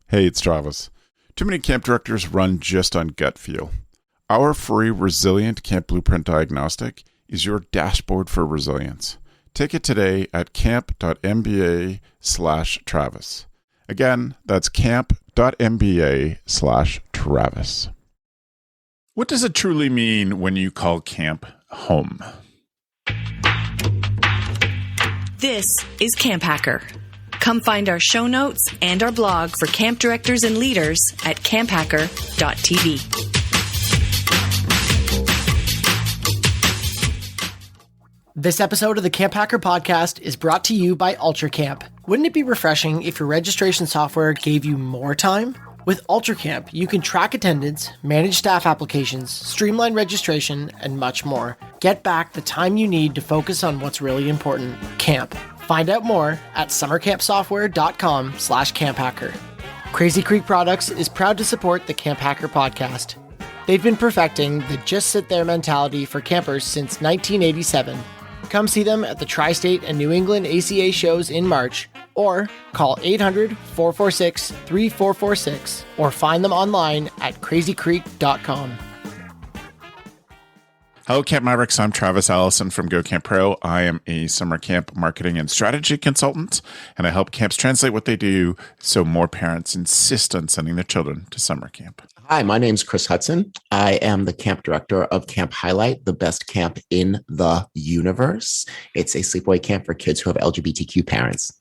Hey, it's Travis. Too many camp directors run just on gut feel. Our free Resilient Camp Blueprint Diagnostic is your dashboard for resilience. Take it today at camp.mba/Travis. Again, that's camp.mba/Travis. What does it truly mean when you call camp home? This is CampHacker. Come find our show notes and our blog for camp directors and leaders at camphacker.tv. This episode of the CampHacker podcast is brought to you by UltraCamp. Wouldn't it be refreshing if your registration software gave you more time? With UltraCamp, you can track attendance, manage staff applications, streamline registration, and much more. Get back the time you need to focus on what's really important, camp. Find out more at summercampsoftware.com/camphacker. Crazy Creek Products is proud to support the CampHacker podcast. They've been perfecting the just sit there mentality for campers since 1987. Come see them at the Tri-State and New England ACA shows in March, or call 800-446-3446, or find them online at crazycreek.com. Hello, Camp Mavericks. I'm Travis Allison from Go Camp Pro. I am a summer camp marketing and strategy consultant, and I help camps translate what they do so more parents insist on sending their children to summer camp. Hi, my name's Chris Hudson. I am the camp director of Camp Highlight, the best camp in the universe. It's a sleepaway camp for kids who have LGBTQ parents.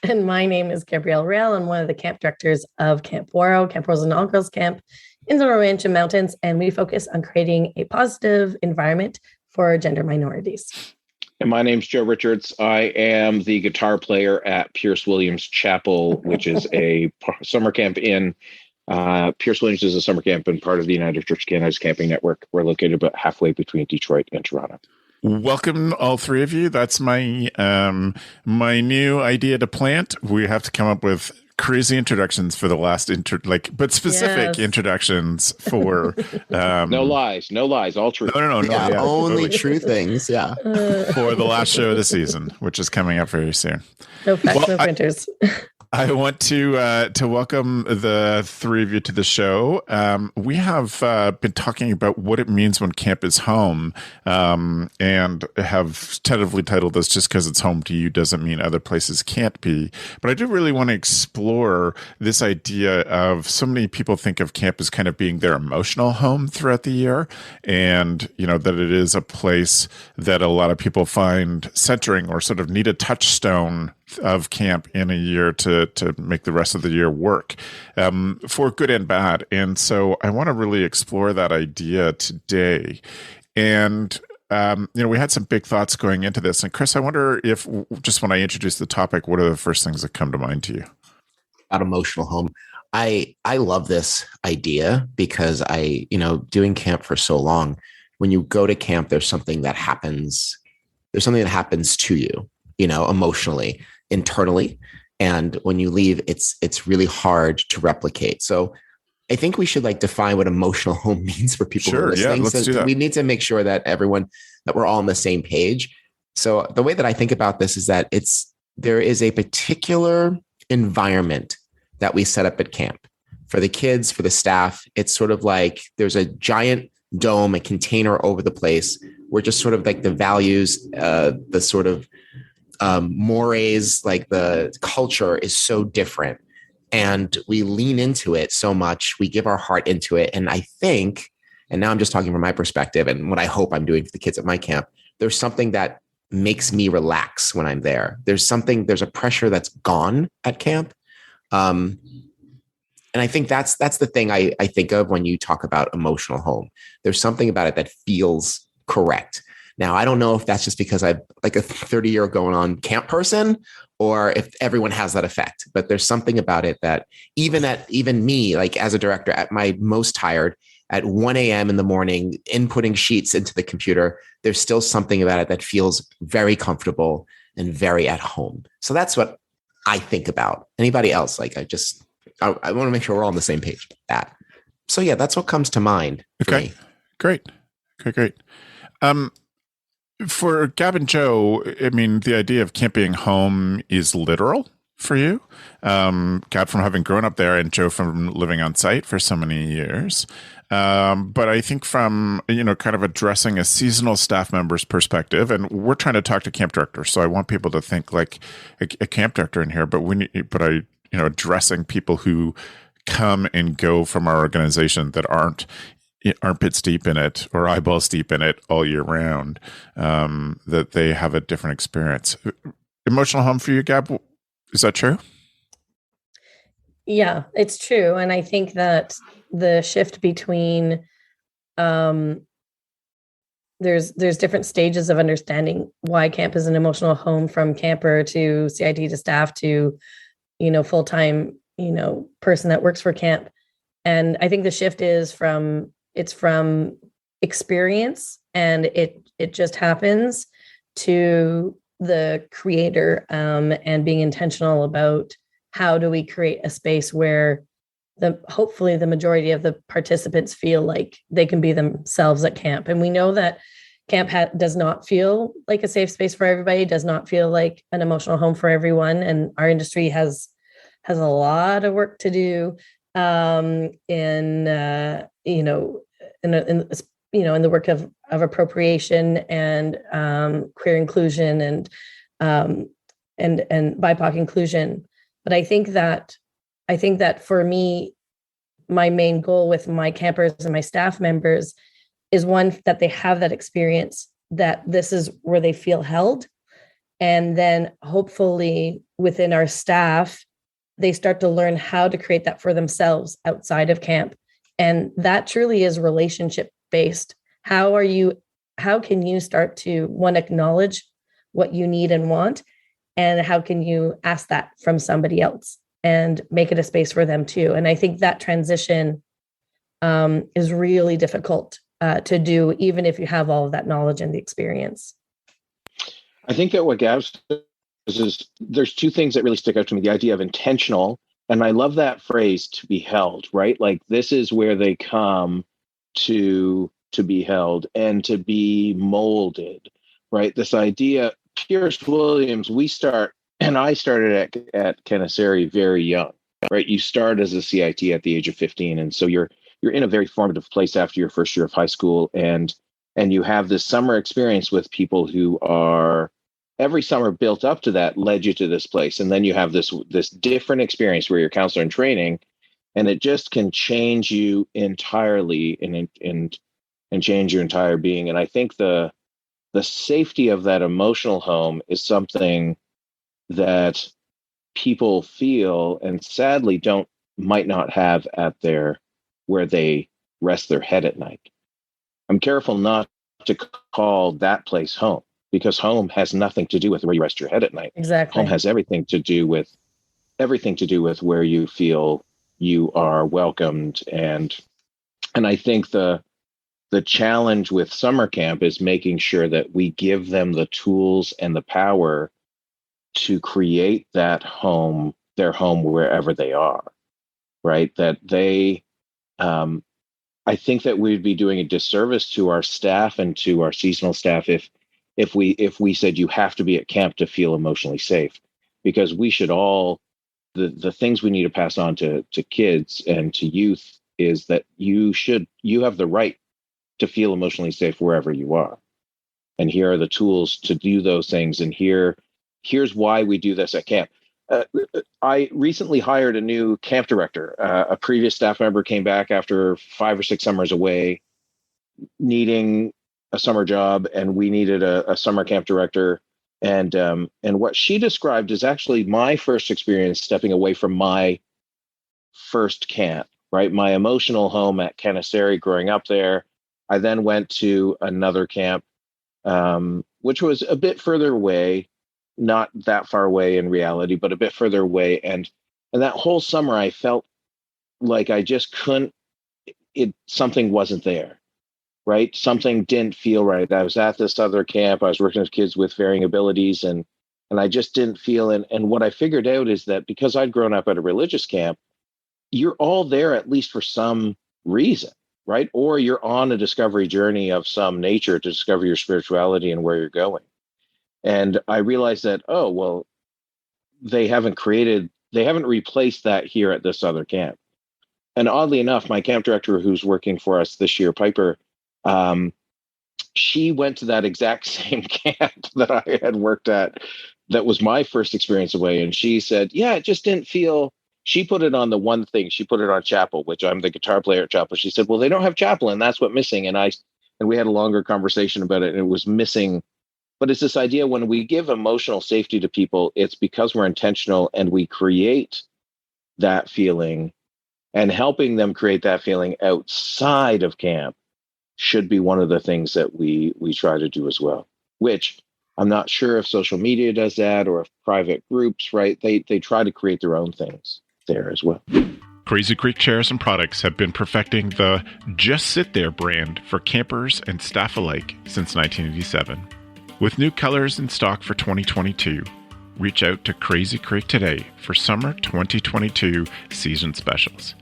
And my name is Gabrielle Real. I'm one of the camp directors of Camp Waro. Camp Waro is an all-girls camp in the Laurentian Mountains, and we focus on creating a positive environment for gender minorities. And my name's Joe Richards. I am the guitar player at Pierce Williams Chapel, which is a summer camp in Pierce Williams is a summer camp and part of the United Church of Canada's camping network. We're located about halfway between Detroit and Toronto. Welcome, all three of you. That's my my new idea to plant. We have to come up with crazy introductions for the last but specific introductions for no lies, all true. No. Yeah, only true things. Yeah, for the last show of the season, which is coming up very soon. No facts, no printers. I want to welcome the three of you to the show. We have been talking about what it means when camp is home, and have tentatively titled this "Just because it's home to you doesn't mean other places can't be." But I do really want to explore this idea of so many people think of camp as kind of being their emotional home throughout the year, and that it is a place that a lot of people find centering or sort of need a touchstone of camp in a year to make the rest of the year work, for good and bad. And so I want to really explore that idea today. And, we had some big thoughts going into this. And Chris, I wonder if just when I introduce the topic, what are the first things that come to mind to you? About emotional home. I love this idea because doing camp for so long, when you go to camp, there's something that happens to you, emotionally, internally. And when you leave, it's really hard to replicate. So I think we should define what emotional home means for people who are listening. Yeah, let's do that. We need to make sure that we're all on the same page. So the way that I think about this is that there is a particular environment that we set up at camp for the kids, for the staff. It's sort of like there's a giant dome, a container over the place where just sort of the values, the sort of mores, the culture is so different, and we lean into it so much. We give our heart into it. And I think, and now I'm just talking from my perspective and what I hope I'm doing for the kids at my camp, there's something that makes me relax when I'm there. There's a pressure that's gone at camp. And I think that's the thing I think of when you talk about emotional home. There's something about it that feels correct. Now, I don't know if that's just because I'm a 30-year going on camp person, or if everyone has that effect, but there's something about it that even me, as a director at my most tired at 1 a.m. in the morning, inputting sheets into the computer, there's still something about it that feels very comfortable and very at home. So that's what I think about. Anybody else? I want to make sure we're all on the same page with that. So yeah, that's what comes to mind. Okay, great. For Gab and Joe, I mean, the idea of camp being home is literal for you, Kat from having grown up there and Joe from living on site for so many years. But I think from, kind of addressing a seasonal staff member's perspective, and we're trying to talk to camp directors. So I want people to think like a camp director in here, but addressing people who come and go from our organization that aren't armpits deep in it or eyeballs deep in it all year round, that they have a different experience. Emotional home for you, Gab? Is that true? Yeah, it's true. And I think that the shift between there's different stages of understanding why camp is an emotional home, from camper to CIT to staff to, full-time, person that works for camp. And I think the shift is from experience, and it just happens, to the creator, and being intentional about how do we create a space where hopefully the majority of the participants feel like they can be themselves at camp. And we know that camp does not feel like a safe space for everybody, does not feel like an emotional home for everyone. And our industry has a lot of work to do in the work of appropriation and queer inclusion and BIPOC inclusion. But I think that for me, my main goal with my campers and my staff members is, one, that they have that experience, that this is where they feel held. And then hopefully within our staff, they start to learn how to create that for themselves outside of camp. And that truly is relationship based. How can you start to, one, acknowledge what you need and want, and how can you ask that from somebody else and make it a space for them too? And I think that transition is really difficult to do, even if you have all of that knowledge and the experience. I think that what Gabz is there's two things that really stick out to me. The idea of intentional, and I love that phrase, to be held, right? Like, this is where they come to be held and to be molded, right? This idea, Pierce Williams, I started at Kennesari very young, right? You start as a CIT at the age of 15. And so you're in a very formative place after your first year of high school. And you have this summer experience with people who are, every summer built up to that led you to this place. And then you have this different experience where you're counselor in training, and it just can change you entirely and change your entire being. And I think the safety of that emotional home is something that people feel, and sadly might not have where they rest their head at night. I'm careful not to call that place home, because home has nothing to do with where you rest your head at night. Exactly. Home has everything to do with where you feel you are welcomed. And I think the challenge with summer camp is making sure that we give them the tools and the power to create that home, their home, wherever they are, right? That they, I think that we'd be doing a disservice to our staff and to our seasonal staff if we said you have to be at camp to feel emotionally safe, because we should all, the things we need to pass on to kids and to youth is that you have the right to feel emotionally safe wherever you are. And here are the tools to do those things. And here's why we do this at camp. I recently hired a new camp director. A previous staff member came back after 5 or 6 summers away, needing a summer job, and we needed a summer camp director. And what she described is actually my first experience stepping away from my first camp, right? My emotional home at Kennesari, growing up there. I then went to another camp, which was a bit further away, not that far away in reality, but a bit further away. And that whole summer, I felt like I just couldn't, something wasn't there, right? Something didn't feel right. I was at this other camp. I was working with kids with varying abilities, and I just didn't feel. And what I figured out is that because I'd grown up at a religious camp, you're all there at least for some reason, right? Or you're on a discovery journey of some nature to discover your spirituality and where you're going. And I realized that, oh, well, they haven't replaced that here at this other camp. And oddly enough, my camp director who's working for us this year, Piper, she went to that exact same camp that I had worked at. That was my first experience away. And she said, yeah, it just didn't feel, she put it on the one thing. She put it on chapel, which I'm the guitar player at chapel. She said, well, they don't have chapel and that's what's missing. And we had a longer conversation about it and it was missing. But it's this idea when we give emotional safety to people, it's because we're intentional and we create that feeling, and helping them create that feeling outside of camp should be one of the things that we try to do as well, which I'm not sure if social media does that or if private groups, right? They try to create their own things there as well. Crazy Creek chairs and products have been perfecting the Just Sit There brand for campers and staff alike since 1987. With new colors in stock for 2022, reach out to Crazy Creek today for summer 2022 season specials.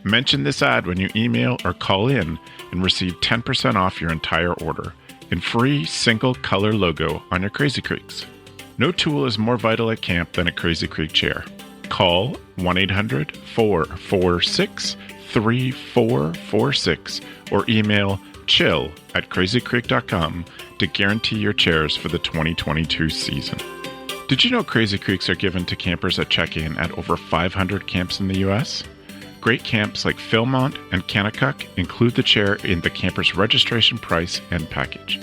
Mention this ad when you email or call in and receive 10% off your entire order and free single color logo on your Crazy Creeks. No tool is more vital at camp than a Crazy Creek chair. Call 1-800-446-3446 or email chill@crazycreek.com to guarantee your chairs for the 2022 season. Did you know Crazy Creeks are given to campers at check-in at over 500 camps in the U.S.? Great camps like Philmont and Kanakuk include the chair in the camper's registration price and package.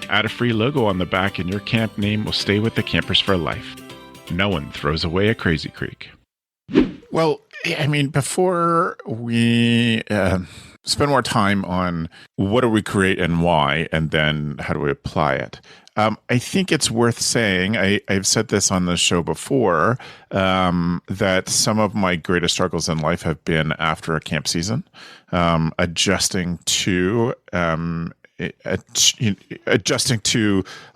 Add a free logo on the back and your camp name will stay with the campers for life. No one throws away a Crazy Creek. Well, I mean, before we spend more time on what do we create and why, and then how do we apply it, I think it's worth saying, I've said this on the show before, that some of my greatest struggles in life have been after a camp season, adjusting to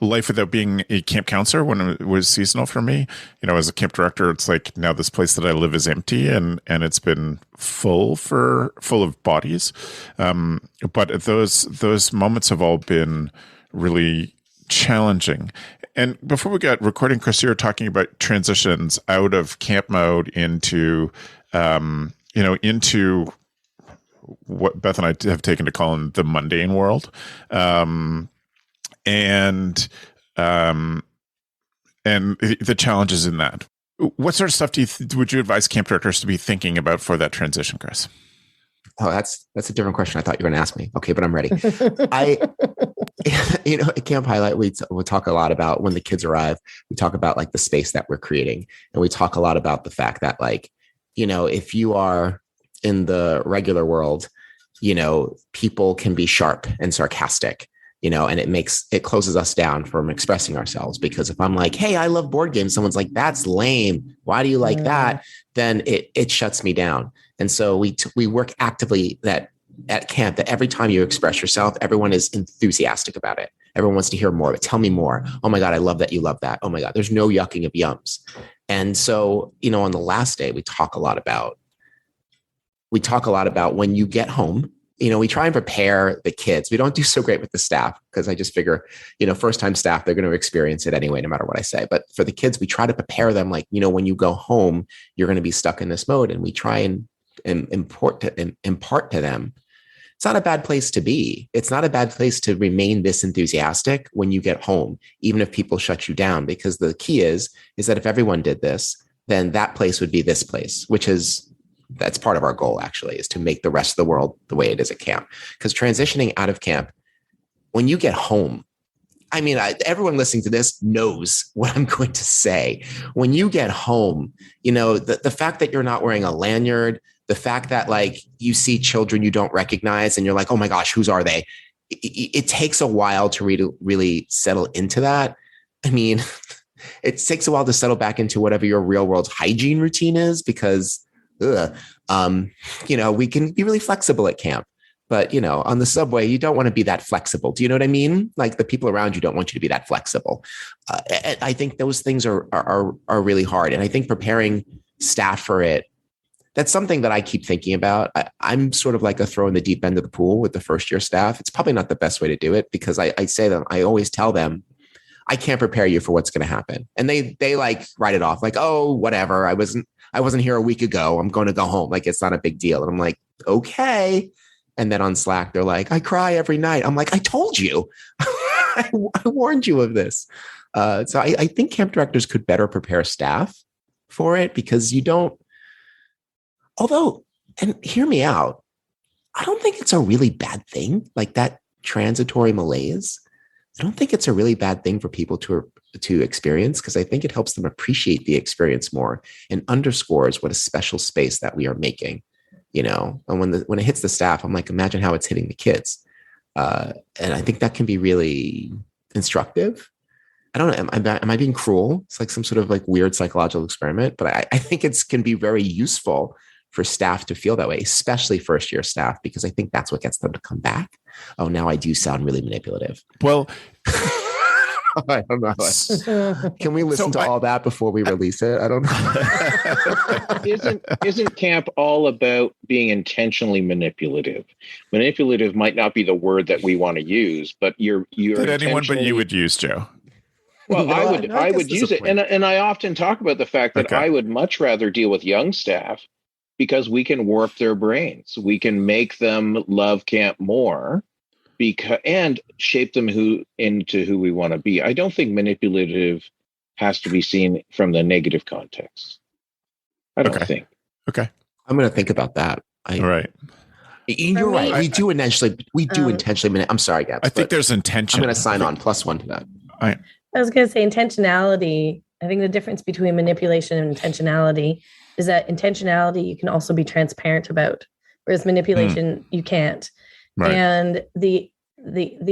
life without being a camp counselor when it was seasonal for me. You know, as a camp director, it's like now this place that I live is empty and it's been full of bodies. But those moments have all been really challenging. And before we got recording, Chris, you were talking about transitions out of camp mode into what Beth and I have taken to call the mundane world. And the challenges in that. What sort of stuff would you advise camp directors to be thinking about for that transition, Chris? Oh, that's a different question. I thought you were going to ask me. Okay, but I'm ready. At Camp Highlight, we'll talk a lot about when the kids arrive. We talk about like the space that we're creating. And we talk a lot about the fact that if you are in the regular world, people can be sharp and sarcastic, and it closes us down from expressing ourselves. Because if I'm like, hey, I love board games, someone's like, that's lame, why do you like that? Then it shuts me down. And so we work actively that at camp, that every time you express yourself, everyone is enthusiastic about it. Everyone wants to hear more of it. Tell me more. Oh my God, I love that you love that. Oh my God, there's no yucking of yums. And so, on the last day, we talk a lot about when you get home. We try and prepare the kids. We don't do so great with the staff because I just figure, first time staff, they're going to experience it anyway, no matter what I say. But for the kids, we try to prepare them like, when you go home, you're going to be stuck in this mode. And we try and impart to them, it's not a bad place to be. It's not a bad place to remain this enthusiastic when you get home, even if people shut you down, because the key is that if everyone did this, then that place would be this place, that's part of our goal, actually, is to make the rest of the world the way it is at camp. Because transitioning out of camp, when you get home, everyone listening to this knows what I'm going to say. When you get home, the fact that you're not wearing a lanyard, the fact that you see children you don't recognize and you're like, oh my gosh, whose are they? It takes a while to really settle into that. It takes a while to settle back into whatever your real world hygiene routine is, because we can be really flexible at camp, but on the subway, you don't want to be that flexible. Do you know what I mean? Like the people around you don't want you to be that flexible. I think those things are really hard. And I think preparing staff for it, that's something that I keep thinking about. I'm sort of like a throw in the deep end of the pool with the first year staff. It's probably not the best way to do it, because I always tell them, I can't prepare you for what's going to happen. And they like write it off like, oh, whatever. I wasn't here a week ago. I'm going to go home. Like, it's not a big deal. And I'm like, okay. And then on Slack, they're like, I cry every night. I'm like, I told you, I warned you of this. So I think camp directors could better prepare staff for it, because you don't, although, and hear me out, I don't think it's a really bad thing, like that transitory malaise. I don't think it's a really bad thing for people to experience, because I think it helps them appreciate the experience more and underscores what a special space that we are making, and when it hits the staff, I'm like, imagine how it's hitting the kids. And I think that can be really instructive. I don't know. Am I being cruel? It's like some sort of like weird psychological experiment, but I think it can be very useful for staff to feel that way, especially first year staff, because I think that's what gets them to come back. Oh, now I do sound really manipulative. Well, I don't know. Can we listen to all that before we release it? I don't know. Isn't camp all about being intentionally manipulative? Manipulative might not be the word that we want to use, but you're that anyone but you would use, Joe. Well, I would use it. And I often talk about the fact that I would much rather deal with young staff, because we can warp their brains. We can make them love camp more and shape them into who we want to be. I don't think manipulative has to be seen from the negative context. I don't think. Okay. I'm going to think about that. All right. You're right. We do intentionally. I'm sorry, Gabz. I think there's intention. I'm going to sign on +1 to that. All right. I was going to say intentionality. I think the difference between manipulation and intentionality is that intentionality you can also be transparent about, whereas manipulation you can't. Right. And the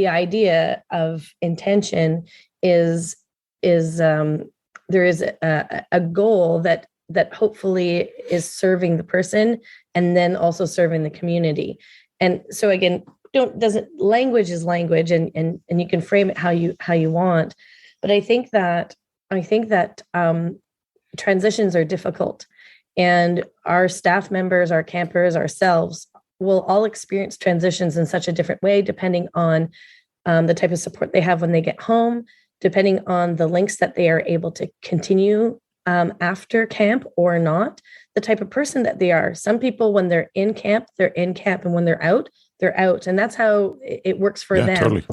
idea of intention is there is a goal that hopefully is serving the person and then also serving the community. And so again, language is language, and you can frame it how you want. But I think that transitions are difficult, and our staff members, our campers, ourselves will all experience transitions in such a different way, depending on the type of support they have when they get home, depending on the links that they are able to continue after camp or not, the type of person that they are. Some people, when they're in camp, and when they're out, they're out. And that's how it works for them. Totally.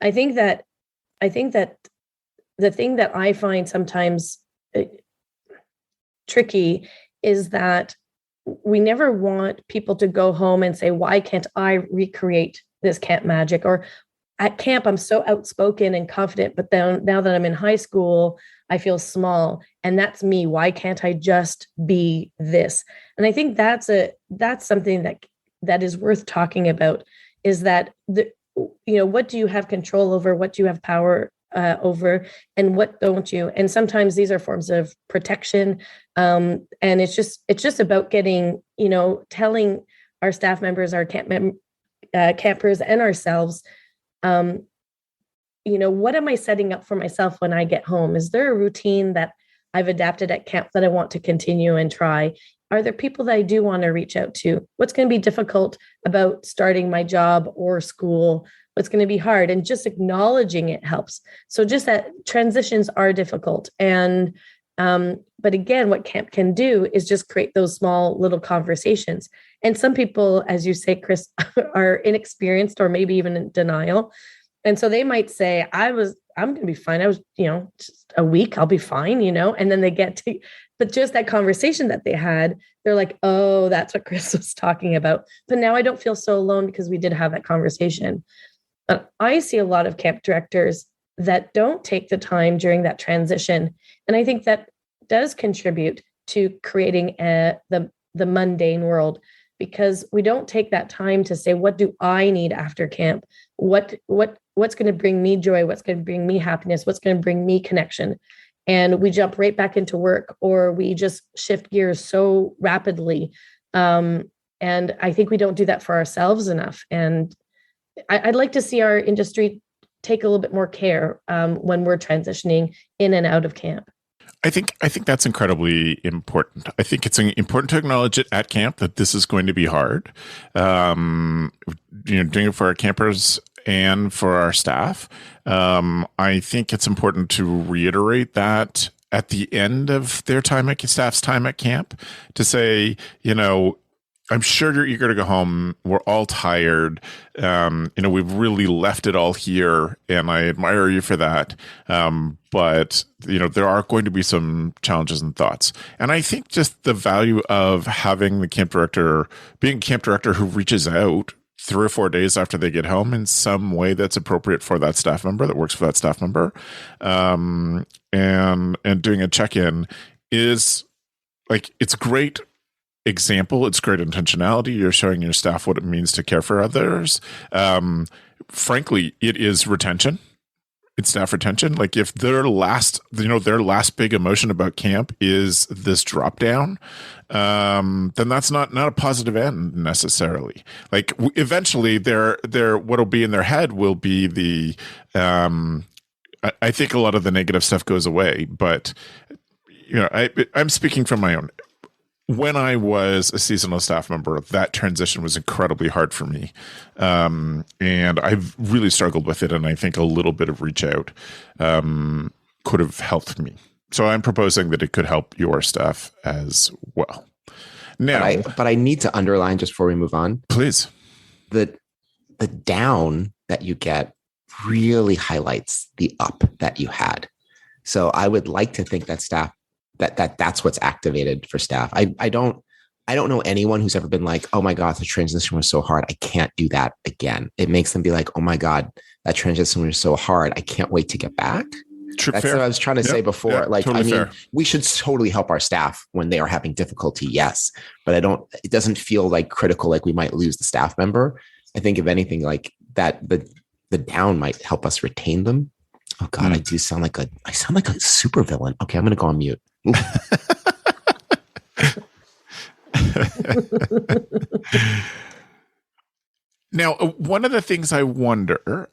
I think that the thing that I find sometimes tricky is that we never want people to go home and say, why can't I recreate this camp magic? Or at camp, I'm so outspoken and confident, but then now that I'm in high school, I feel small, and that's me. Why can't I just be this? And I think that's something that is worth talking about, is that what do you have control over? What do you have power over, and what don't you? And sometimes these are forms of protection. And it's just about getting, telling our staff members, our campers and ourselves, what am I setting up for myself when I get home? Is there a routine that I've adapted at camp that I want to continue and try? Are there people that I do want to reach out to? What's going to be difficult about starting my job or school? What's going to be hard? And just acknowledging it helps. So just that transitions are difficult. And, but again, what camp can do is just create those small little conversations. And some people, as you say, Chris, are inexperienced or maybe even in denial. And so they might say, I'm going to be fine. I was, just a week, I'll be fine, and then they get to, but just that conversation that they had, they're like, oh, that's what Chris was talking about. But now I don't feel so alone because we did have that conversation. I see a lot of camp directors that don't take the time during that transition. And I think that does contribute to creating the mundane world, because we don't take that time to say, what do I need after camp? What's going to bring me joy? What's going to bring me happiness? What's going to bring me connection? And we jump right back into work, or we just shift gears so rapidly. And I think we don't do that for ourselves enough. And I'd like to see our industry take a little bit more care when we're transitioning in and out of camp. I think that's incredibly important. I think it's important to acknowledge it at camp that this is going to be hard. Doing it for our campers and for our staff. I think it's important to reiterate that at the end of their staff's time at camp, to say, I'm sure you're eager to go home. We're all tired. We've really left it all here, and I admire you for that. But there are going to be some challenges and thoughts. And I think just the value of having the camp director, being a camp director who reaches out 3 or 4 days after they get home in some way that's appropriate for that staff member, that works for that staff member, and doing a check-in is it's great example. It's great intentionality. You're showing your staff what it means to care for others. Frankly, it is retention. It's staff retention. If their last big emotion about camp is this drop down, then that's not a positive end necessarily. Eventually their what'll be in their head will be the, I think a lot of the negative stuff goes away, but I'm speaking from my own. When I was a seasonal staff member, that transition was incredibly hard for me. And I've really struggled with it. And I think a little bit of reach out could have helped me. So I'm proposing that it could help your staff as well. Now, but I need to underline, just before we move on, please, the down that you get really highlights the up that you had. So I would like to think that staff, that's what's activated for staff. I don't know anyone who's ever been like, oh my God, the transition was so hard, I can't do that again. It makes them be like, oh my God, that transition was so hard, I can't wait to get back. That's fair. What I was trying to say before. Totally fair. We should totally help our staff when they are having difficulty. Yes. But it doesn't feel critical, we might lose the staff member. I think if anything that, the down might help us retain them. Oh God, I sound like a super villain. Okay. I'm going to go on mute. Now, one of the things I wonder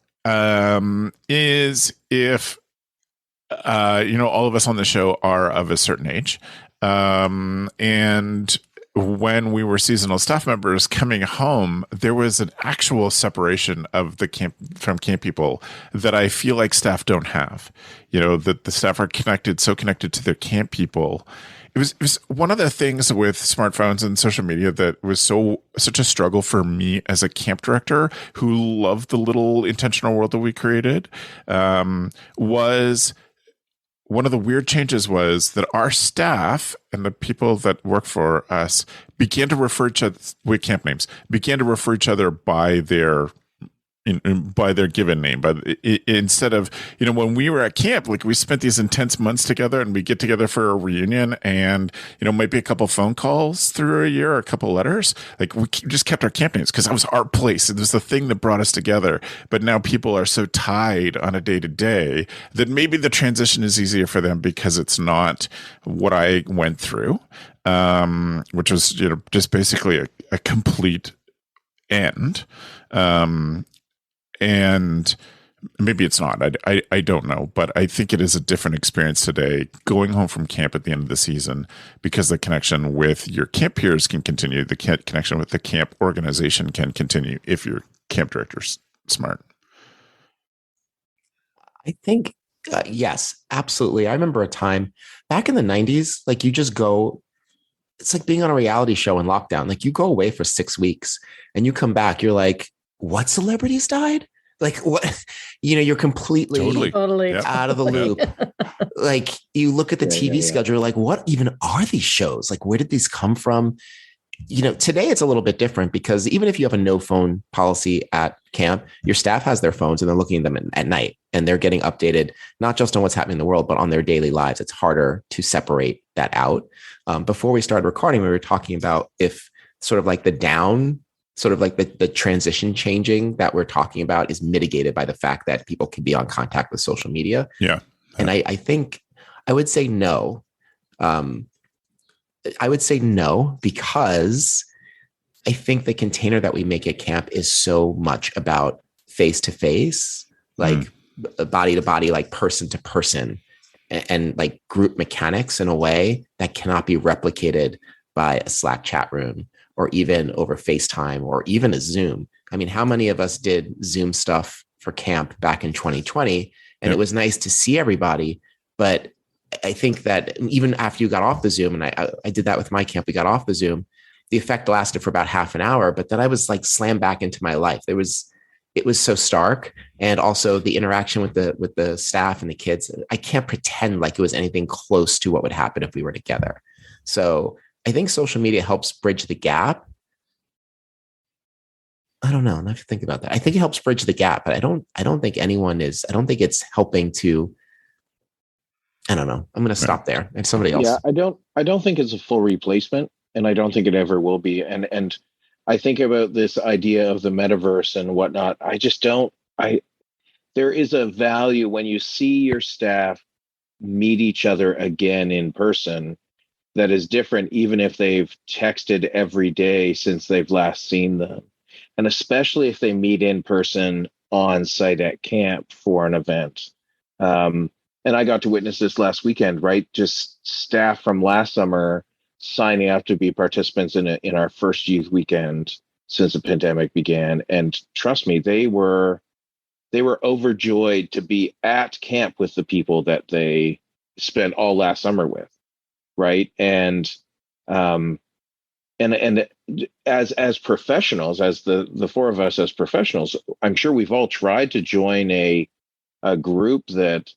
is if all of us on the show are of a certain age, and when we were seasonal staff members coming home, there was an actual separation of the camp from camp people that I feel like staff don't have. That the staff are connected to their camp people. It was one of the things with smartphones and social media that was such a struggle for me as a camp director who loved the little intentional world that we created, was one of the weird changes was that our staff and the people that work for us began to refer each other with camp names, began to refer each other by their given name. But instead of, when we were at camp, we spent these intense months together and we get together for a reunion and, maybe a couple phone calls through a year or a couple letters. We just kept our camp names because that was our place. It was the thing that brought us together. But now people are so tied on a day to day that maybe the transition is easier for them because it's not what I went through, which was, just basically a complete end. And maybe it's not. I don't know, but I think it is a different experience today going home from camp at the end of the season because the connection with your camp peers can continue. The connection with the camp organization can continue if your camp director's smart. I think, yes, absolutely. I remember a time back in the 90s, you just go, it's like being on a reality show in lockdown. You go away for 6 weeks and you come back, you're like, what celebrities died? What, you're completely totally out of the loop. You look at the TV schedule, what even are these shows? Where did these come from? Today it's a little bit different because even if you have a no phone policy at camp, your staff has their phones and they're looking at them at night and they're getting updated, not just on what's happening in the world, but on their daily lives. It's harder to separate that out. Before we started recording, we were talking about if sort of the down, sort of the transition changing that we're talking about is mitigated by the fact that people can be on contact with social media. Yeah. And I think I would say no. I would say no, because I think the container that we make at camp is so much about face to face, body to body, person to person, and group mechanics in a way that cannot be replicated by a Slack chat room or even over FaceTime or even a Zoom. I mean, how many of us did Zoom stuff for camp back in 2020? And It was nice to see everybody. But I think that even after you got off the Zoom, and I did that with my camp, we got off the Zoom, the effect lasted for about half an hour, but then I was like slammed back into my life. It was so stark. And also the interaction with the staff and the kids, I can't pretend like it was anything close to what would happen if we were together. So I think social media helps bridge the gap. I don't know. I have to think about that. I think it helps bridge the gap, but I don't think it's helping to, I don't know. I'm going to stop there. And somebody else. Yeah, I don't think it's a full replacement, and I don't think it ever will be. And I think about this idea of the metaverse and whatnot. There is a value when you see your staff meet each other again in person that is different, even if they've texted every day since they've last seen them. And especially if they meet in person on site at camp for an event. And I got to witness this last weekend, right? Just staff from last summer signing up to be participants in our first youth weekend since the pandemic began. And trust me, they were overjoyed to be at camp with the people that they spent all last summer with, right? And as professionals, as the four of us as professionals, I'm sure we've all tried to join a group that,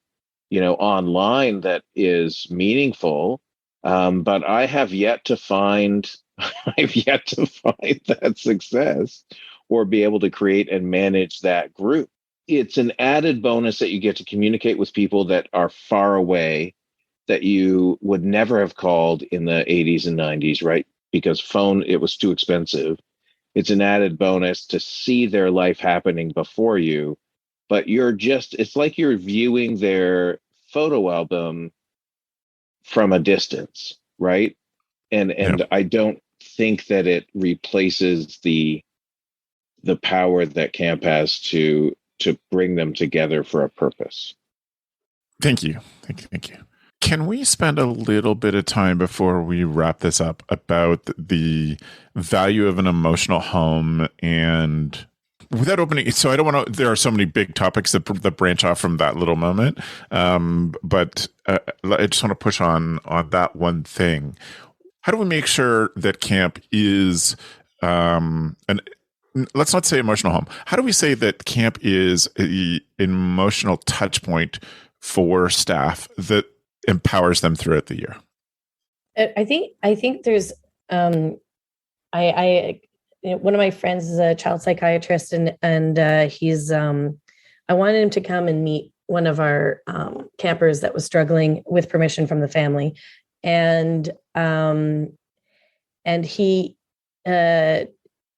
online that is meaningful. But I have yet to find that success or be able to create and manage that group. It's an added bonus that you get to communicate with people that are far away that you would never have called in the 80s and 90s, right? Because it was too expensive. It's an added bonus to see their life happening before you, but it's like you're viewing their photo album from a distance, right? And I don't think that it replaces the power that camp has to bring them together for a purpose. Thank you. Can we spend a little bit of time before we wrap this up about the value of an emotional home, and without opening, so I don't want to, there are so many big topics that branch off from that little moment. But I just want to push on that one thing. How do we make sure that camp is, and let's not say emotional home. How do we say that camp is an emotional touch point for staff that empowers them throughout the year? I think there's, one of my friends is a child psychiatrist, and he's, I wanted him to come and meet one of our campers that was struggling with permission from the family. And he,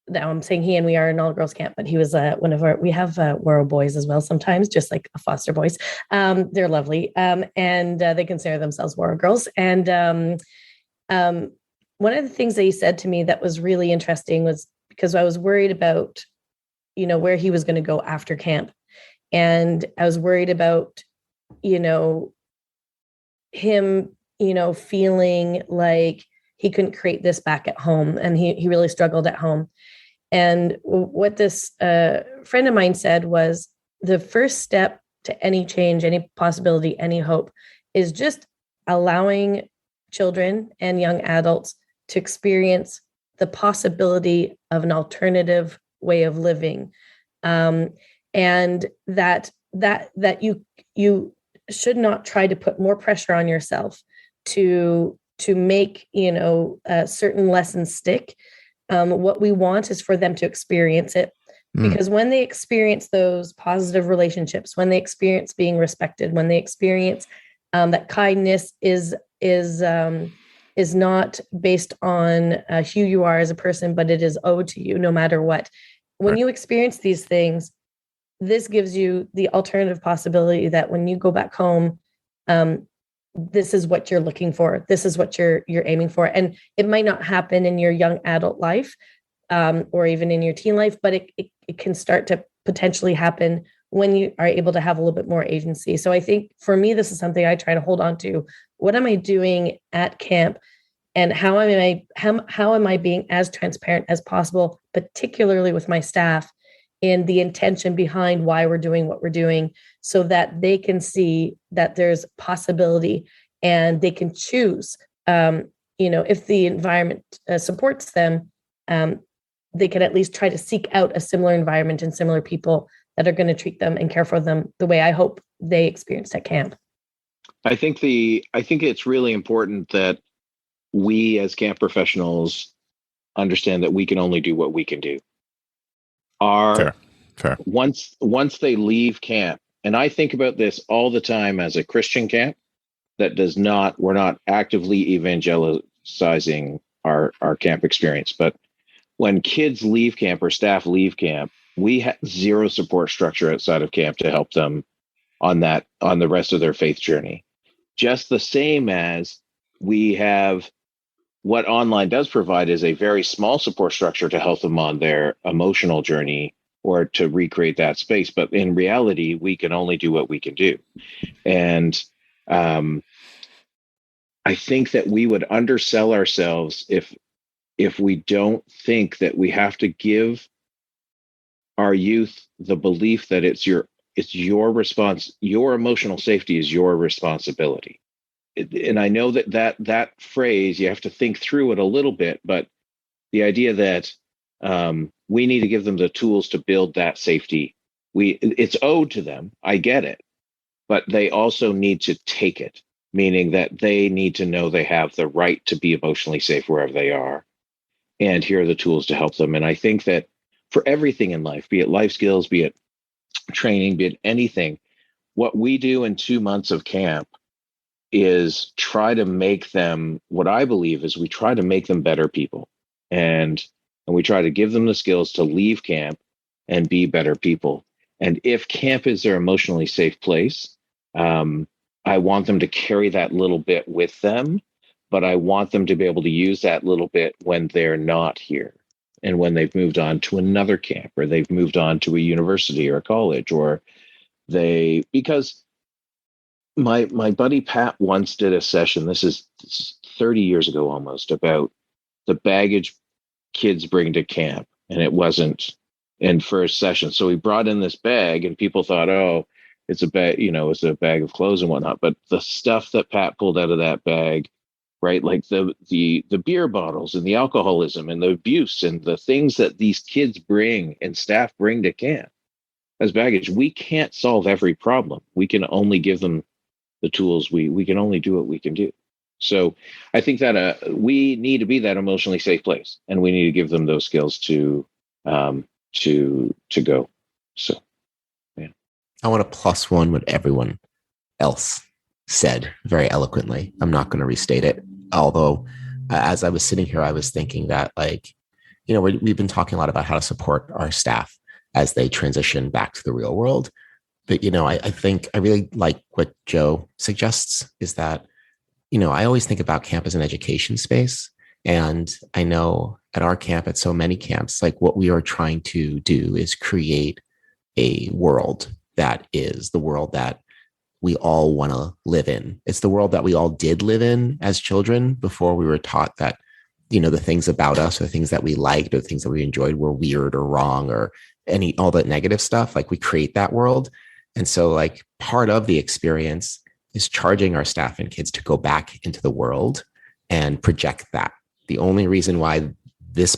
now I'm saying he, and we are an all girls camp, but he was we have Waro boys as well sometimes, just like foster boys. They're lovely. And they consider themselves Waro girls. And one of the things that he said to me that was really interesting was, because I was worried about, where he was going to go after camp. And I was worried about, him, feeling like he couldn't create this back at home. And he really struggled at home. And what this friend of mine said was, the first step to any change, any possibility, any hope is just allowing children and young adults to experience the possibility of an alternative way of living. And that you should not try to put more pressure on yourself to make, certain lessons stick. What we want is for them to experience it, because when they experience those positive relationships, when they experience being respected, when they experience that kindness is not based on who you are as a person, but it is owed to you no matter what. When you experience these things, this gives you the alternative possibility that when you go back home, this is what you're looking for. This is what you're aiming for. And it might not happen in your young adult life, or even in your teen life, but it can start to potentially happen when you are able to have a little bit more agency. So I think for me, this is something I try to hold on to. What am I doing at camp, and how am I being as transparent as possible, particularly with my staff, in the intention behind why we're doing what we're doing, so that they can see that there's possibility and they can choose. If the environment supports them, they can at least try to seek out a similar environment and similar people that are going to treat them and care for them the way I hope they experienced at camp. I think it's really important that we as camp professionals understand that we can only do what we can do. Fair. Once they leave camp, and I think about this all the time as a Christian camp we're not actively evangelizing our camp experience, but when kids leave camp or staff leave camp, we have zero support structure outside of camp to help them on the rest of their faith journey. Just the same as we have, what online does provide is a very small support structure to help them on their emotional journey or to recreate that space. But in reality, we can only do what we can do. And I think that we would undersell ourselves if we don't think that we have to give our youth the belief that it's your response, your emotional safety is your responsibility. And I know that phrase, you have to think through it a little bit, but the idea that we need to give them the tools to build that safety, it's owed to them. I get it, but they also need to take it, meaning that they need to know they have the right to be emotionally safe wherever they are. And here are the tools to help them. And I think that for everything in life, be it life skills, be it training, be it anything, what we do in 2 months of camp is try to make them, what I believe is we try to make them better people. And we try to give them the skills to leave camp and be better people. And if camp is their emotionally safe place, I want them to carry that little bit with them, but I want them to be able to use that little bit when they're not here and when they've moved on to another camp or they've moved on to a university or a college, or because my buddy Pat once did a session, this is 30 years ago almost, about the baggage kids bring to camp. And it wasn't in first session. So he brought in this bag and people thought, oh, it's a bag, it's a bag of clothes and whatnot. But the stuff that Pat pulled out of that bag, right? Like the beer bottles and the alcoholism and the abuse and the things that these kids bring and staff bring to camp as baggage. We can't solve every problem. We can only give them the tools. We can only do what we can do. So I think that we need to be that emotionally safe place, and we need to give them those skills to go. So, yeah. I want to plus one what everyone else said very eloquently. I'm not going to restate it. Although, as I was sitting here, I was thinking that, we've been talking a lot about how to support our staff as they transition back to the real world. But, I think I really like what Joe suggests is that, I always think about camp as an education space. And I know at our camp, at so many camps, like what we are trying to do is create a world that is the world that we all want to live in. It's the world that we all did live in as children before we were taught that, the things about us or the things that we liked or the things that we enjoyed were weird or wrong or all that negative stuff. Like we create that world. And so like part of the experience is charging our staff and kids to go back into the world and project that. The only reason why that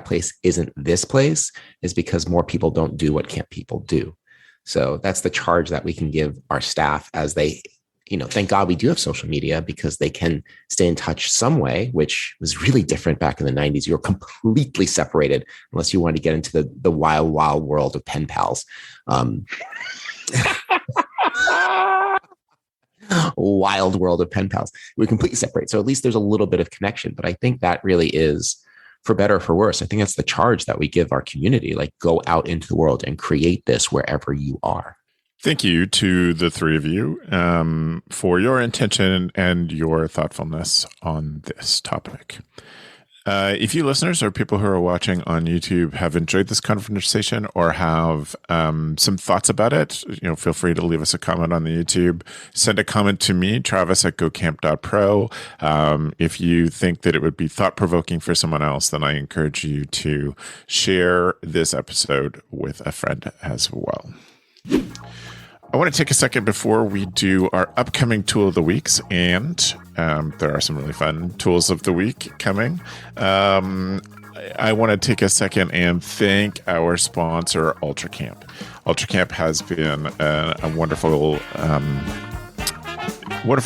place isn't this place is because more people don't do what camp people do. So that's the charge that we can give our staff as they, thank God we do have social media because they can stay in touch some way, which was really different back in the 90s. You were completely separated unless you wanted to get into the wild, wild world of pen pals. Wild world of pen pals. We completely separate. So at least there's a little bit of connection. But I think that really is, for better or for worse, I think that's the charge that we give our community. Like go out into the world and create this wherever you are. Thank you to the three of you for your intention and your thoughtfulness on this topic. If you listeners or people who are watching on YouTube have enjoyed this conversation or have some thoughts about it, feel free to leave us a comment on the YouTube. Send a comment to me, Travis at gocamp.pro. If you think that it would be thought-provoking for someone else, then I encourage you to share this episode with a friend as well. I want to take a second before we do our upcoming Tool of the Weeks, and there are some really fun Tools of the Week coming. I want to take a second and thank our sponsor, UltraCamp. UltraCamp has been a wonderful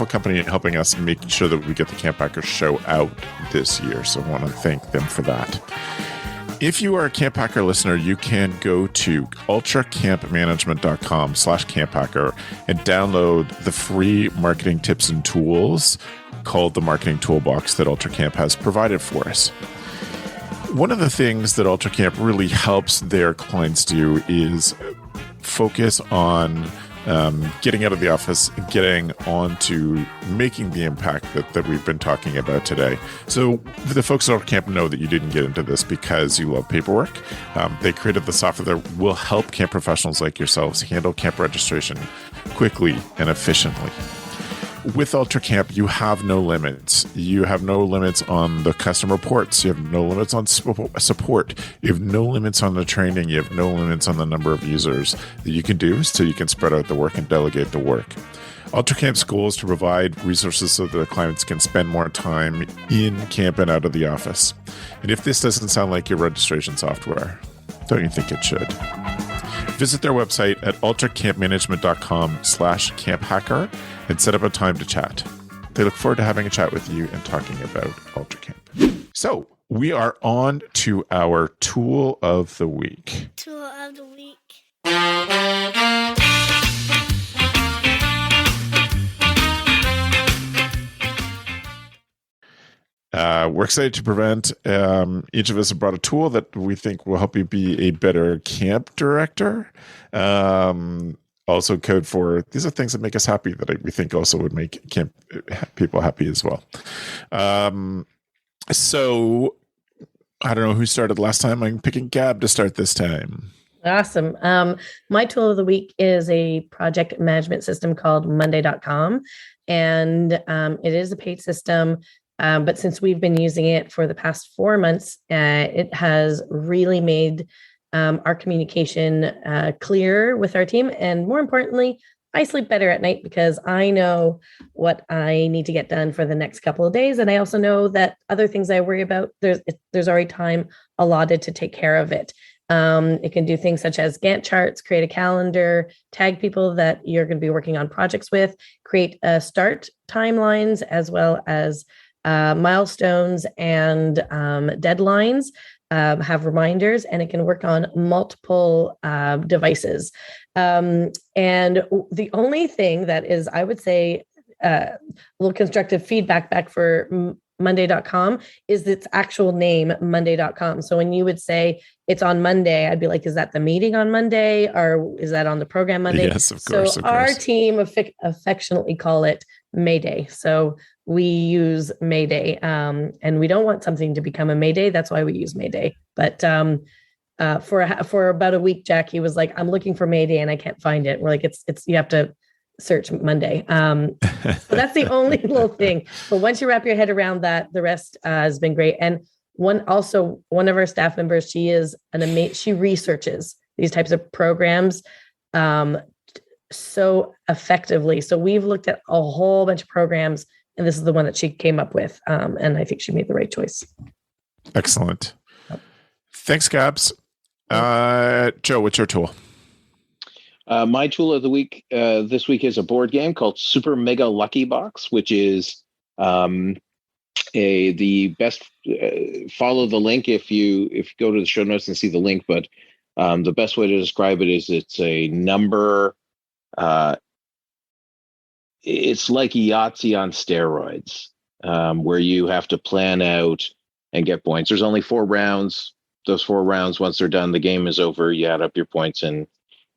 company in helping us make sure that we get the CampHacker show out this year, so I want to thank them for that. If you are a CampHacker listener, you can go to ultracampmanagement.com/CampHacker and download the free marketing tips and tools called the Marketing Toolbox that UltraCamp has provided for us. One of the things that UltraCamp really helps their clients do is focus on getting out of the office, getting on to making the impact that we've been talking about today. So the folks at UltraCamp know that you didn't get into this because you love paperwork. They created the software that will help camp professionals like yourselves handle camp registration quickly and efficiently. With UltraCamp, you have no limits. You have no limits on the customer ports. You have no limits on support. You have no limits on the training. You have no limits on the number of users that you can do, so you can spread out the work and delegate the work. UltraCamp's goal is to provide resources so that the clients can spend more time in camp and out of the office. And if this doesn't sound like your registration software, don't you think it should? Visit their website at ultracampmanagement.com/CampHacker and set up a time to chat. They look forward to having a chat with you and talking about UltraCamp. So we are on to our Tool of the Week. Tool of the Week. We're excited to prevent. Each of us have brought a tool that we think will help you be a better camp director. Also code for, these are things that make us happy that we think also would make camp people happy as well. So I don't know who started last time. I'm picking Gab to start this time. Awesome. My tool of the week is a project management system called Monday.com. And it is a paid system. But since we've been using it for the past 4 months, it has really made our communication clear with our team. And more importantly, I sleep better at night because I know what I need to get done for the next couple of days. And I also know that other things I worry about, there's already time allotted to take care of it. It can do things such as Gantt charts, create a calendar, tag people that you're going to be working on projects with, create start timelines, as well as milestones and deadlines, have reminders, and it can work on multiple devices. And the only thing that is, I would say, a little constructive feedback back for Monday.com is its actual name, Monday.com. So when you would say it's on Monday, I'd be like, is that the meeting on Monday, or is that on the program Monday? Yes, of course. So our team affectionately call it Mayday. So we use Mayday, and we don't want something to become a Mayday. That's why we use Mayday. But for about a week, Jackie was like, I'm looking for Mayday and I can't find it. We're like, it's you have to search Monday. So that's the only little thing. But once you wrap your head around that, the rest has been great. And one of our staff members, she is she researches these types of programs so effectively. So we've looked at a whole bunch of programs, and this is the one that she came up with. And I think she made the right choice. Excellent. Thanks, Gabz. Joe, what's your tool? My tool of the week this week is a board game called Super Mega Lucky Box, which is the best. Follow the link if you go to the show notes and see the link. But the best way to describe it is it's a number. It's like Yahtzee on steroids, where you have to plan out and get points. There's only 4 rounds. Those 4 rounds, once they're done, the game is over. You add up your points and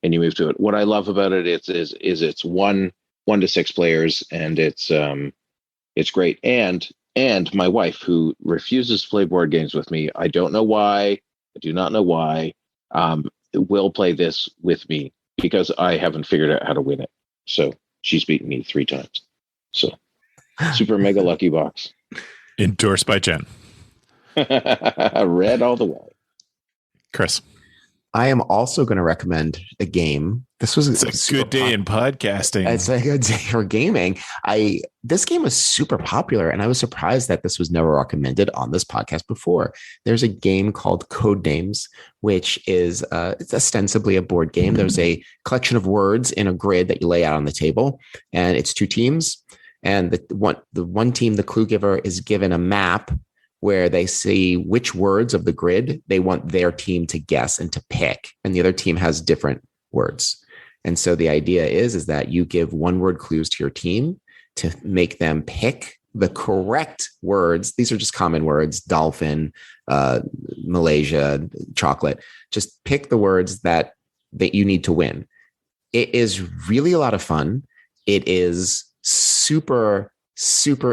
you move to it. What I love about it is it's 1 to 6 players, and it's great. And and my wife, who refuses to play board games with me. I don't know why. I do not know why. Will play this with me because I haven't figured out how to win it. So she's beaten me 3 times. So super mega lucky box. Endorsed by Jen. Red all the way. Chris. I am also going to recommend a game. This was a good day in podcasting. It's a good day for gaming. This game was super popular, and I was surprised that this was never recommended on this podcast before. There's a game called Codenames, which is it's ostensibly a board game. There's a collection of words in a grid that you lay out on the table, and it's 2 teams. And the one team, the clue giver, is given a map where they see which words of the grid they want their team to guess and to pick. And the other team has different words. And so the idea is that you give 1-word clues to your team to make them pick the correct words. These are just common words: dolphin, Malaysia, chocolate. Just pick the words that you need to win. It is really a lot of fun. It is super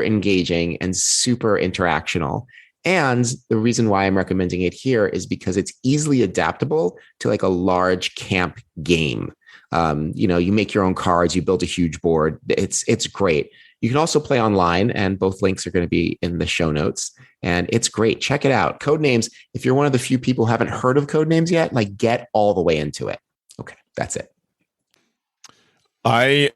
engaging and super interactional. And the reason why I'm recommending it here is because it's easily adaptable to like a large camp game. You make your own cards, you build a huge board. It's great. You can also play online, and both links are going to be in the show notes. And it's great. Check it out. Codenames. If you're one of the few people who haven't heard of Codenames yet, like, get all the way into it. Okay, that's it. I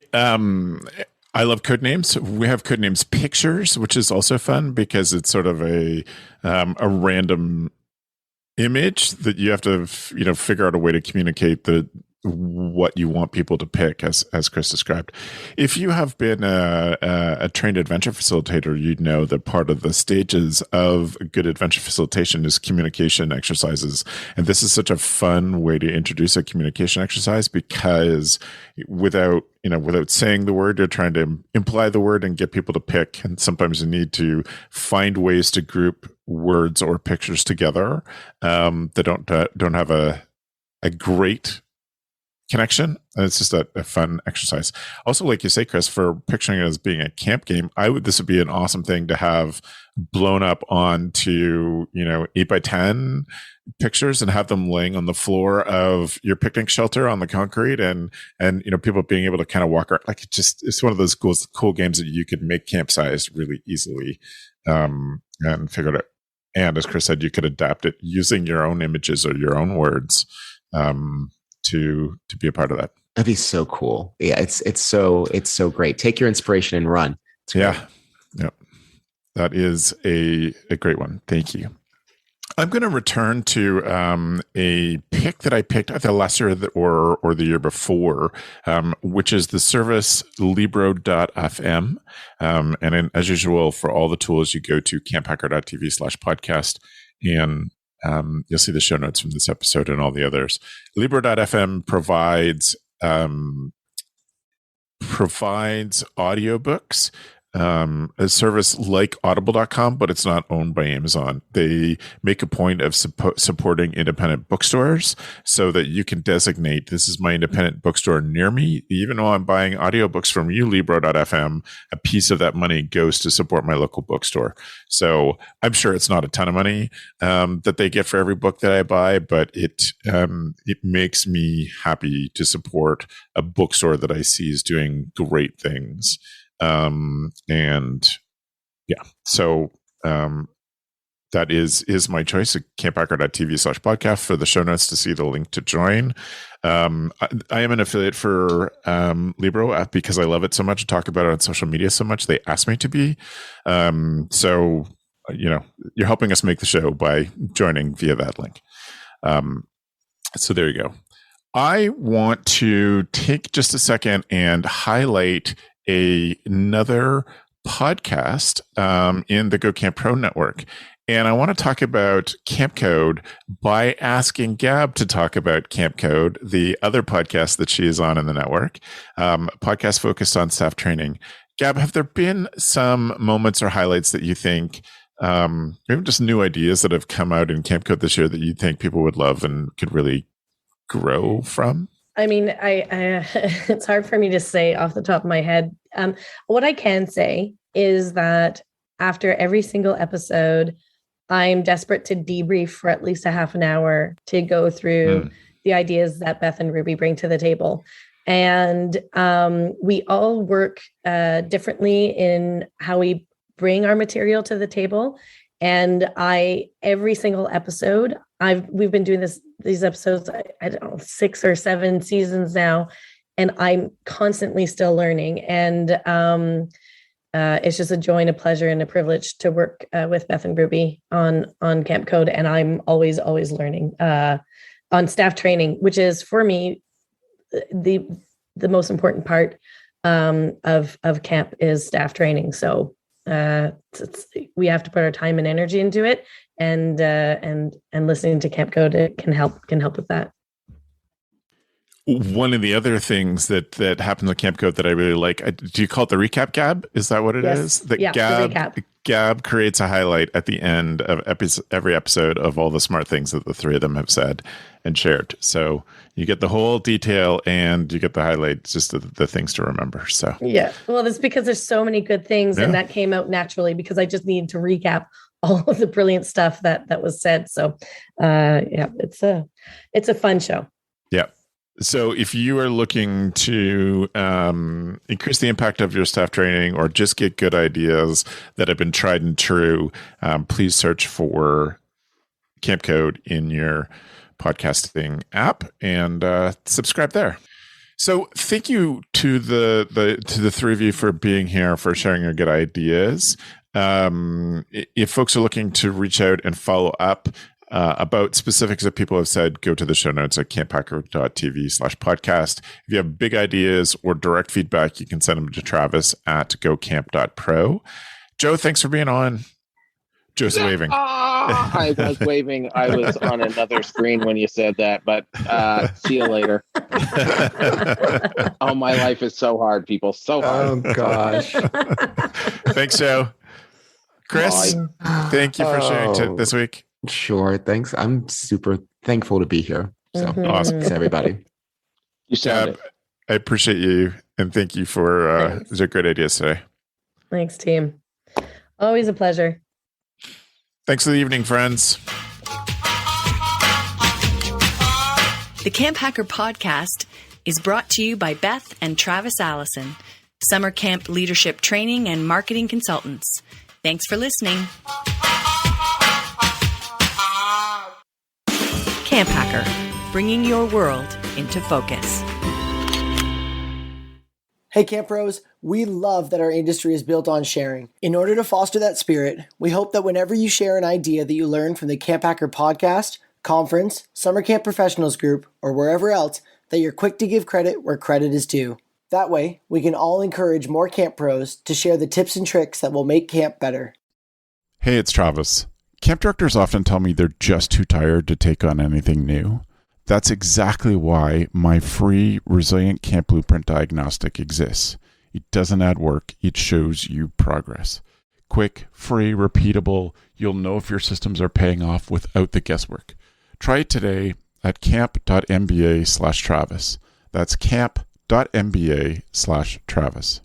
love Codenames. We have Codenames Pictures, which is also fun because it's sort of a random image that you have to figure out a way to communicate what you want people to pick, as Chris described. If you have been a trained adventure facilitator, you'd know that part of the stages of good adventure facilitation is communication exercises. And this is such a fun way to introduce a communication exercise, because without saying the word, you're trying to imply the word and get people to pick. And sometimes you need to find ways to group words or pictures together that don't have a great connection. It's just a fun exercise. Also, like you say, Chris, for picturing it as being a camp game, this would be an awesome thing to have blown up onto 8x10 pictures and have them laying on the floor of your picnic shelter on the concrete, and people being able to kind of walk around. Like, it's one of those cool games that you could make camp sized really easily, and figure it out. And as Chris said, you could adapt it using your own images or your own words to be a part of that. That'd be so cool. Yeah, it's so great. Take your inspiration and run. Yeah. That is a great one. Thank you. I'm going to return to a pick that I picked either last year or the year before, which is the service Libro.fm. As usual, for all the tools, you go to camphacker.tv/podcast, and you'll see the show notes from this episode and all the others. Libro.fm provides audiobooks, a service like audible.com, but it's not owned by Amazon. They make a point of supporting independent bookstores so that you can designate, this is my independent bookstore near me. Even though I'm buying audiobooks from you, Libro.fm, a piece of that money goes to support my local bookstore. So I'm sure it's not a ton of money that they get for every book that I buy, but it makes me happy to support a bookstore that I see is doing great things. So that is my choice at camphacker.tv/podcast for the show notes to see the link to join. I am an affiliate for Libro because I love it so much, talk about it on social media so much. They asked me to be. So you're helping us make the show by joining via that link. So there you go. I want to take just a second and highlight another podcast in the Go Camp Pro network. And I want to talk about Camp Code by asking Gab to talk about Camp Code, the other podcast that she is on in the network, podcast focused on staff training. Gab, have there been some moments or highlights that you think, maybe just new ideas that have come out in Camp Code this year that you think people would love and could really grow from? I mean, I it's hard for me to say off the top of my head. What I can say is that after every single episode, I'm desperate to debrief for at least a half an hour to go through the ideas that Beth and Ruby bring to the table. And we all work differently in how we bring our material to the table. And every single episode, we've been doing these episodes, I don't know, 6 or 7 seasons now, and I'm constantly still learning. And it's just a joy and a pleasure and a privilege to work with Beth and Ruby on Camp Code. And I'm always learning on staff training, which is for me the most important part of camp is staff training. So we have to put our time and energy into it, and listening to Camp Code can help with that. One of the other things that happens at Camp Code that I really like, do you call it the recap, Gab? Is that what it is? The recap. Gab creates a highlight at the end of every episode of all the smart things that the three of them have said and shared. So you get the whole detail and you get the highlights, just the things to remember. So yeah, well, that's because there's so many good things, and that came out naturally because I just needed to recap all of the brilliant stuff that was said. So it's a fun show. Yeah. So if you are looking to increase the impact of your staff training or just get good ideas that have been tried and true, please search for Camp Code in your podcasting app and subscribe there. So thank you to the three of you for being here, for sharing your good ideas. If folks are looking to reach out and follow up about specifics that people have said, go to the show notes at camphacker.tv/podcast. If you have big ideas or direct feedback, you can send them to Travis at gocamp.pro. Joe, thanks for being on. Joe's waving. I was waving. I was on another screen when you said that, but see you later. Oh, my life is so hard, people. So hard. Oh, gosh. Thanks, Joe. Chris, thank you for sharing this week. Sure. Thanks. I'm super thankful to be here. So Awesome. Thanks, everybody. You sound it. I appreciate you, and thank you for the great ideas today. Thanks, team. Always a pleasure. Thanks for the evening, friends. The Camp Hacker podcast is brought to you by Beth and Travis Allison, summer camp leadership training and marketing consultants. Thanks for listening. Camp Hacker, bringing your world into focus. Hey Camp Pros, we love that our industry is built on sharing. In order to foster that spirit, we hope that whenever you share an idea that you learned from the Camp Hacker podcast, conference, summer camp professionals group, or wherever else, that you're quick to give credit where credit is due. That way, we can all encourage more Camp Pros to share the tips and tricks that will make camp better. Hey, it's Travis. Camp directors often tell me they're just too tired to take on anything new. That's exactly why my free Resilient Camp Blueprint Diagnostic exists. It doesn't add work, it shows you progress. Quick, free, repeatable, you'll know if your systems are paying off without the guesswork. Try it today at camp.mba/Travis. That's camp.mba/Travis.